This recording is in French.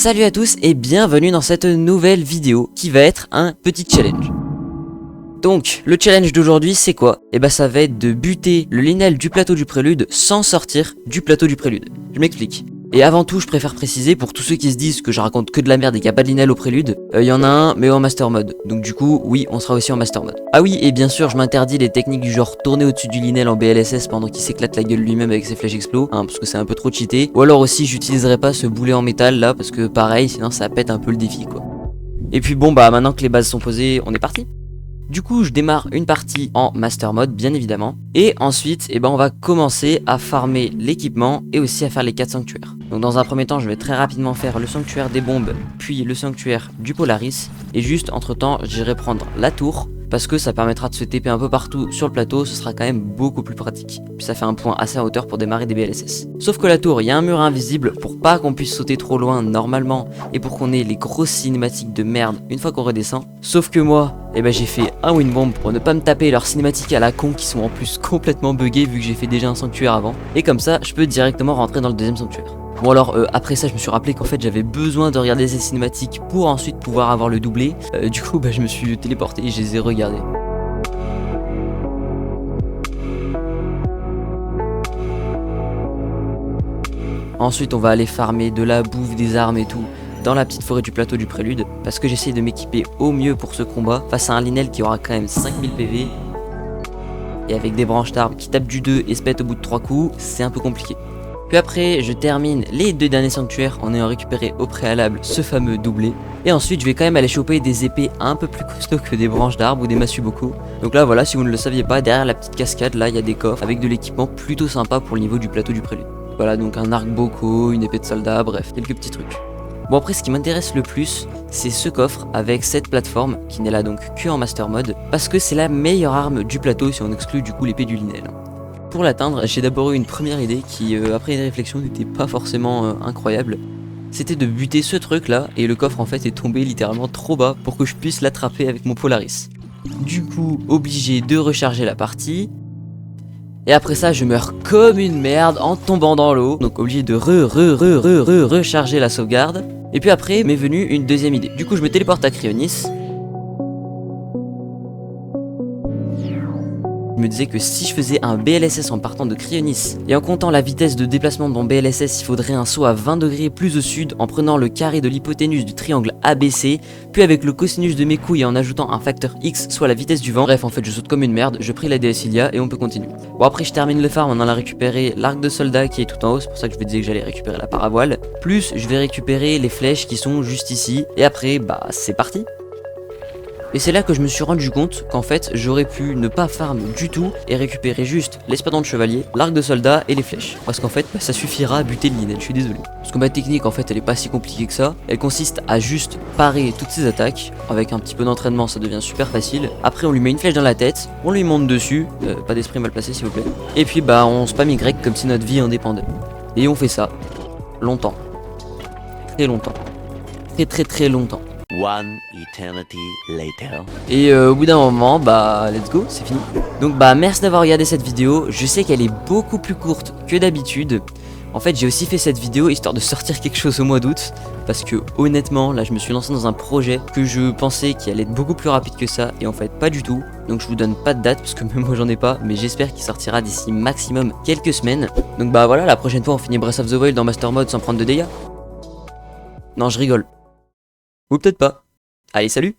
Salut à tous et bienvenue dans cette nouvelle vidéo qui va être un petit challenge. Donc, le challenge d'aujourd'hui c'est quoi? Et bah ça va être de buter le Lynel du plateau du prélude sans sortir du plateau du prélude. Je m'explique. Et avant tout, je préfère préciser pour tous ceux qui se disent que je raconte que de la merde et qu'il n'y a pas de Lynel au prélude, il y en a un mais en master mode. Donc du coup, oui, on sera aussi en master mode. Ah oui, et bien sûr, je m'interdis les techniques du genre tourner au-dessus du Lynel en BLSS pendant qu'il s'éclate la gueule lui-même avec ses flèches explos, hein, parce que c'est un peu trop cheaté. Ou alors aussi, j'utiliserai pas ce boulet en métal là, parce que pareil, sinon ça pète un peu le défi quoi. Et puis bon bah maintenant que les bases sont posées, on est parti. Du coup, je démarre une partie en master mode, bien évidemment. Et ensuite, on va commencer à farmer l'équipement et aussi à faire les 4 sanctuaires. Donc dans un premier temps, je vais très rapidement faire le sanctuaire des bombes, puis le sanctuaire du Polaris. Et juste, entre temps, j'irai prendre la tour, parce que ça permettra de se TP un peu partout sur le plateau, ce sera quand même beaucoup plus pratique. Puis ça fait un point assez en hauteur pour démarrer des BLSS. Sauf que la tour, il y a un mur invisible pour pas qu'on puisse sauter trop loin normalement et pour qu'on ait les grosses cinématiques de merde une fois qu'on redescend. Sauf que moi, j'ai fait un win bomb pour ne pas me taper leurs cinématiques à la con qui sont en plus complètement buggées vu que j'ai fait déjà un sanctuaire avant. Et comme ça, je peux directement rentrer dans le deuxième sanctuaire. Bon alors après ça je me suis rappelé qu'en fait j'avais besoin de regarder ces cinématiques pour ensuite pouvoir avoir le doublé. Du coup je me suis téléporté et je les ai regardés. Ensuite on va aller farmer de la bouffe, des armes et tout dans la petite forêt du plateau du prélude, parce que j'essaie de m'équiper au mieux pour ce combat face à un Lynel qui aura quand même 5000 PV. Et avec des branches d'arbres qui tapent du 2 et se pètent au bout de 3 coups, c'est un peu compliqué. Puis après, je termine les 2 derniers sanctuaires en ayant récupéré au préalable ce fameux doublé. Et ensuite, je vais quand même aller choper des épées un peu plus costauds que des branches d'arbres ou des Masuboku. Donc là, voilà, si vous ne le saviez pas, derrière la petite cascade, là, il y a des coffres avec de l'équipement plutôt sympa pour le niveau du plateau du prélude. Voilà, donc un arc Boko, une épée de soldat, bref, quelques petits trucs. Bon après, ce qui m'intéresse le plus, c'est ce coffre avec cette plateforme qui n'est là donc que en master mode, parce que c'est la meilleure arme du plateau si on exclut du coup l'épée du Lynel. Pour l'atteindre, j'ai d'abord eu une première idée qui, après une réflexion, n'était pas forcément incroyable. C'était de buter ce truc là, et le coffre en fait est tombé littéralement trop bas pour que je puisse l'attraper avec mon Polaris. Du coup, obligé de recharger la partie. Et après ça, je meurs comme une merde en tombant dans l'eau. Donc obligé de recharger la sauvegarde. Et puis après, m'est venue une deuxième idée. Du coup, je me téléporte à Cryonis. Je me disais que si je faisais un BLSS en partant de Cryonis et en comptant la vitesse de déplacement de mon BLSS, il faudrait un saut à 20 degrés plus au sud en prenant le carré de l'hypoténuse du triangle ABC, puis avec le cosinus de mes couilles et en ajoutant un facteur X, soit la vitesse du vent. Bref, en fait, je saute comme une merde, je prie la déesse Ilia et on peut continuer. Bon, après, je termine le farm en allant récupérer l'arc de soldat qui est tout en haut, c'est pour ça que je me disais que j'allais récupérer la paravoile. Plus, je vais récupérer les flèches qui sont juste ici, et après, c'est parti. Et c'est là que je me suis rendu compte qu'en fait j'aurais pu ne pas farm du tout et récupérer juste l'espadon de chevalier, l'arc de soldat et les flèches. Parce qu'en fait ça suffira à buter le Lynel, je suis désolé. Parce que ma technique en fait elle est pas si compliquée que ça. Elle consiste à juste parer toutes ses attaques. Avec un petit peu d'entraînement ça devient super facile. Après on lui met une flèche dans la tête, on lui monte dessus, pas d'esprit mal placé s'il vous plaît. Et puis on spam Y comme si notre vie en dépendait. Et on fait ça longtemps. Très longtemps. Très longtemps. One eternity later. Et au bout d'un moment, let's go, c'est fini. Donc merci d'avoir regardé cette vidéo. Je sais qu'elle est beaucoup plus courte que d'habitude. En fait, j'ai aussi fait cette vidéo histoire de sortir quelque chose au mois d'août. Parce que honnêtement, là je me suis lancé dans un projet que je pensais qu'il allait être beaucoup plus rapide que ça. Et en fait pas du tout. Donc je vous donne pas de date parce que même moi j'en ai pas. Mais j'espère qu'il sortira d'ici maximum quelques semaines. Donc voilà, la prochaine fois on finit Breath of the Wild dans Master Mode sans prendre de dégâts. Non, je rigole. Ou peut-être pas. Allez, salut!